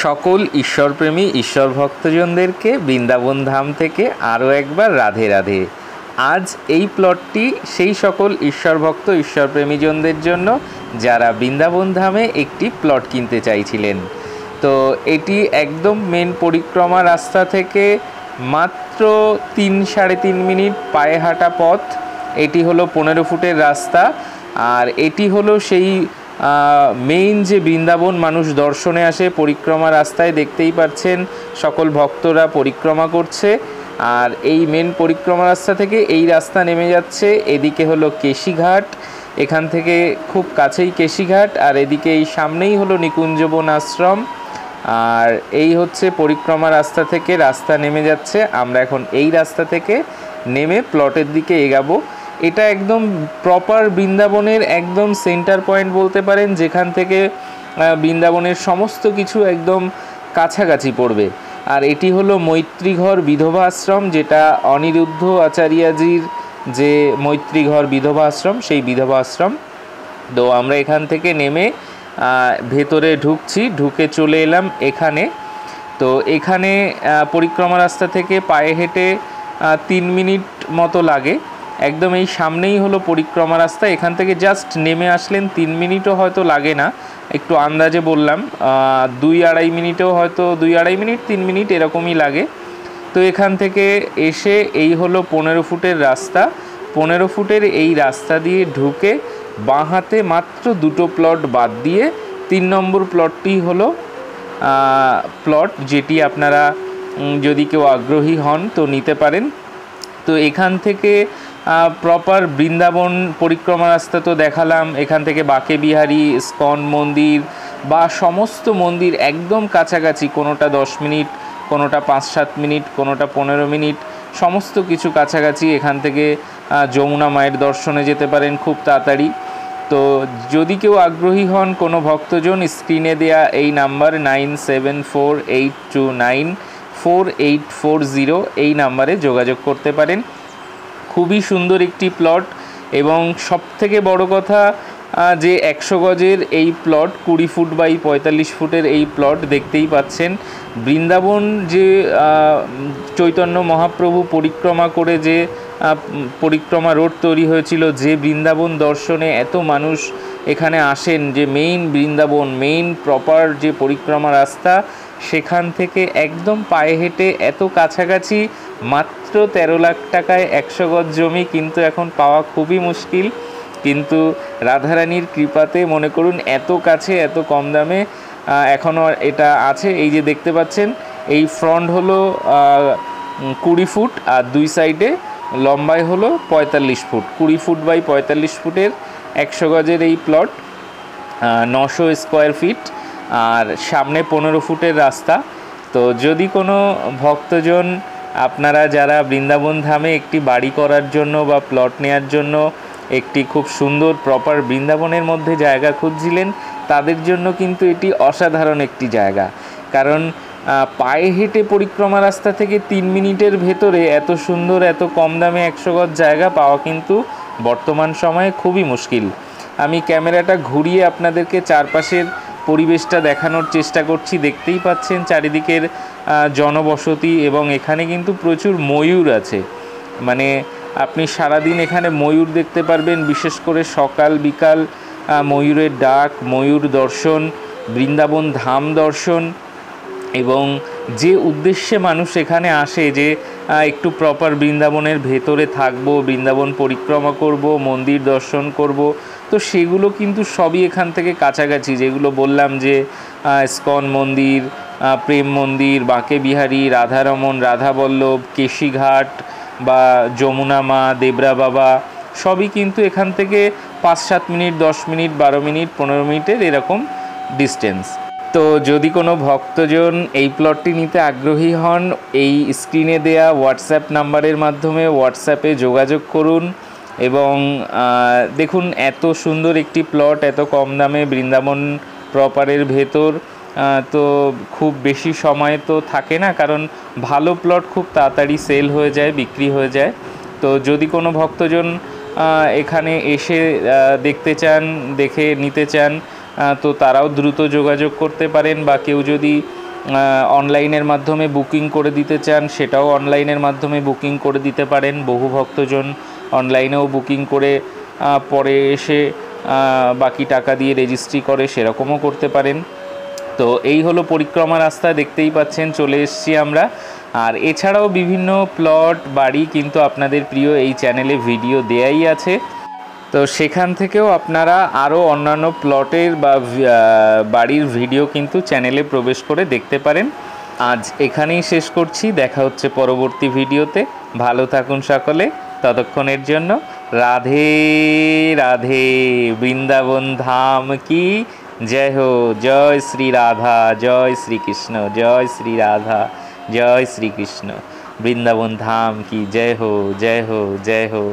সকল ঈশ্বরপ্রেমী ঈশ্বর ভক্তজনদেরকে বৃন্দাবন ধাম থেকে আরও একবার রাধে রাধে। আজ এই প্লটটি সেই সকল ঈশ্বর ভক্ত ঈশ্বরপ্রেমীজনদের জন্য যারা বৃন্দাবন ধামে একটি প্লট কিনতে চাইছিলেন। তো এটি একদম মেন পরিক্রমা রাস্তা থেকে মাত্র 3-3.5 মিনিট পায়ে হাঁটা পথ। এটি হলো 15 ফুটের রাস্তা, আর এটি হলো সেই মেইন যে বৃন্দাবন মানুষ দর্শনে আসে পরিক্রমা রাস্তায়। দেখতেই পাচ্ছেন সকল ভক্তরা পরিক্রমা করছে, আর এই মেন পরিক্রমা রাস্তা থেকে এই রাস্তা নেমে যাচ্ছে। এদিকে হলো কেশিঘাট, এখান থেকে খুব কাছেই কেশিঘাট, আর এদিকে এই সামনেই হলো নিকুঞ্জবন আশ্রম। আর এই হচ্ছে পরিক্রমা রাস্তা থেকে রাস্তা নেমে যাচ্ছে। আমরা এখন এই রাস্তা থেকে নেমে প্লটের দিকে এগাবো। এটা একদম প্রপার বৃন্দাবনের একদম সেন্টার পয়েন্ট বলতে পারেন, যেখান থেকে বৃন্দাবনের সমস্ত কিছু একদম কাছাকাছি পড়বে। আর এটি হলো মৈত্রীঘর বিধবা আশ্রম, যেটা অনিরুদ্ধ আচার্যজির যে মৈত্রীঘর বিধবা আশ্রম, সেই বিধবা আশ্রম। তো আমরা এখান থেকে নেমে ভেতরে ঢুকে চলে এলাম এখানে। তো এখানে পরিক্রমা রাস্তা থেকে পায়ে হেঁটে 3 মিনিট মতো লাগে। একদম এই সামনেই হলো পরিক্রমা রাস্তা, এখান থেকে জাস্ট নেমে আসলেন 3 মিনিটও হয়তো লাগে না, একটু আন্দাজে বললাম 2-2.5 মিনিটেও হয়তো 2-2.5 মিনিট 3 মিনিট এরকমই লাগে। তো এখান থেকে এসে এই হলো 15 ফুটের রাস্তা। 15 ফুটের এই রাস্তা দিয়ে ঢুকে বাঁ হাতে মাত্র 2টো প্লট বাদ দিয়ে 3 নম্বর প্লটটি হলো প্লট, যেটি আপনারা যদি কেউ আগ্রহী হন তো নিতে পারেন। তো এখান থেকে প্রপার বৃন্দাবন পরিক্রমা রাস্তা তো দেখালাম, এখান থেকে বাঁকে বিহারী, ইস্কন মন্দির বা সমস্ত মন্দির একদম কাছাকাছি, কোনোটা 10 মিনিট, কোনোটা 5-7 মিনিট, কোনোটা 15 মিনিট, সমস্ত কিছু কাছাকাছি। এখান থেকে যমুনা মায়ের দর্শনে যেতে পারেন খুব তাড়াতাড়ি। তো যদি কেউ আগ্রহী হন, কোনো ভক্তজন, স্ক্রিনে দেয়া এই নাম্বার 9748294840 এই নাম্বারে যোগাযোগ করতে পারেন। খুবই সুন্দর একটি প্লট, এবং সবথেকে বড় কথা যে 100 গজের এই প্লট, 20 ফুট বাই 45 ফুটের এই প্লট দেখতেই পাচ্ছেন। বৃন্দাবন যে চৈতন্য মহাপ্রভু পরিক্রমা করে যে পরিক্রমা রোড তৈরি হয়েছিল, যে বৃন্দাবন দর্শনে এত মানুষ এখানে আসেন, যে মেইন বৃন্দাবন মেইন প্রপার যে পরিক্রমা রাস্তা, সেখান থেকে একদম পায়ে হেঁটে এত কাছাকাছি, মাত্র 13 লাখ টাকায় 100 গজ জমি কিন্তু এখন পাওয়া খুবই মুশকিল। কিন্তু রাধারানীর কৃপাতে মনে করুন এত কাছে এত কম দামে এখনও এটা আছে। এই যে দেখতে পাচ্ছেন, এই ফ্রন্ট হলো 20 ফুট, আর দুই সাইডে লম্বায় হলো 45 ফুট। 20 ফুট বাই 45 ফুটের 100 গজের এই প্লট, 900 স্কোয়ার ফিট, আর সামনে 15 ফুটের রাস্তা। তো যদি কোনো ভক্তজন, আপনারা যারা বৃন্দাবন ধামে একটি বাড়ি করার জন্য বা প্লট নেওয়ার জন্য একটি খুব সুন্দর প্রপার বৃন্দাবনের মধ্যে জায়গা খুঁজছিলেন, তাদের জন্য কিন্তু এটি অসাধারণ একটি জায়গা। কারণ পায়ে হেঁটে পরিক্রমা রাস্তা থেকে 3 মিনিটের ভেতরে এত সুন্দর এত কম দামে 100 গজ জায়গা পাওয়া কিন্তু বর্তমান সময়ে খুবই মুশকিল। আমি ক্যামেরাটা ঘুরিয়ে আপনাদেরকে চারপাশের পরিবেশটা দেখানোর চেষ্টা করছি। দেখতেই পাচ্ছেন চারিদিকের জনবসতি, এবং এখানে কিন্তু প্রচুর ময়ূর আছে। মানে আপনি সারাদিন এখানে ময়ূর দেখতে পারবেন, বিশেষ করে সকাল বিকাল ময়ূরের ডাক, ময়ূর দর্শন, বৃন্দাবন ধাম দর্শন। এবং যে উদ্দেশ্যে মানুষ এখানে আসে, যে একটু প্রপার বৃন্দাবনের ভেতরে থাকবো, বৃন্দাবন পরিক্রমা করব, মন্দির দর্শন করব, তো সেগুলো কিন্তু সবই এখান থেকে কাছাকাছি। যেগুলো বললাম, যে ইস্কন মন্দির, প্রেম মন্দির, বাঁকে বিহারী, রাধারমন, রাধাবল্লভ, কেশিঘাট বা যমুনা মা, দেবরা বাবা, সবই কিন্তু এখান থেকে 5-7 মিনিট, 10 মিনিট, 12 মিনিট, 15 মিনিটের এরকম ডিস্টেন্স। তো যদি কোনো ভক্তজন এই প্লটটি নিতে আগ্রহী হন, এই স্ক্রিনে দেয়া হোয়াটসঅ্যাপ নাম্বারের মাধ্যমে হোয়াটসঅ্যাপে যোগাযোগ করুন। এবং দেখুন, এত সুন্দর একটি প্লট এত কম দামে বৃন্দাবন প্রপারের ভেতর, তো খুব বেশি সময় তো থাকে না, কারণ ভালো প্লট খুব তাড়াতাড়ি সেল হয়ে যায়, বিক্রি হয়ে যায়। তো যদি কোনো ভক্তজন এখানে এসে দেখতে চান, দেখে নিতে চান, তো তারাও দ্রুত যোগাযোগ করতে পারেন। বা কেউ যদি অনলাইনের মাধ্যমে বুকিং করে দিতে চান সেটাও অনলাইনের মাধ্যমে বুকিং করে দিতে পারেন। বহু ভক্তজন অনলাইনেও বুকিং করে পরে এসে বাকি টাকা দিয়ে রেজিস্ট্রি করে, সেরকমও করতে পারেন। তো এই হলো পরিক্রমা রাস্তা, দেখতেই পাচ্ছেন চলে এসেছি আমরা। আর এছাড়াও বিভিন্ন প্লট বাড়ি কিন্তু আপনাদের প্রিয় এই চ্যানেলে ভিডিও দেয়াই আছে, তো সেখান থেকেও আপনারা আরও অন্যান্য প্লটের বা বাড়ির ভিডিও কিন্তু চ্যানেলে প্রবেশ করে দেখতে পারেন। আজ এখানেই শেষ করছি, দেখা হচ্ছে পরবর্তী ভিডিওতে। ভালো থাকুন সকলে, ততক্ষণের জন্য রাধে রাধে। বৃন্দাবন ধাম কি জয় হো, জয় শ্রী রাধা, জয় শ্রীকৃষ্ণ, জয় শ্রী রাধা, জয় শ্রীকৃষ্ণ। বৃন্দাবন ধাম কি জয় হো, জয় হো, জয় হো।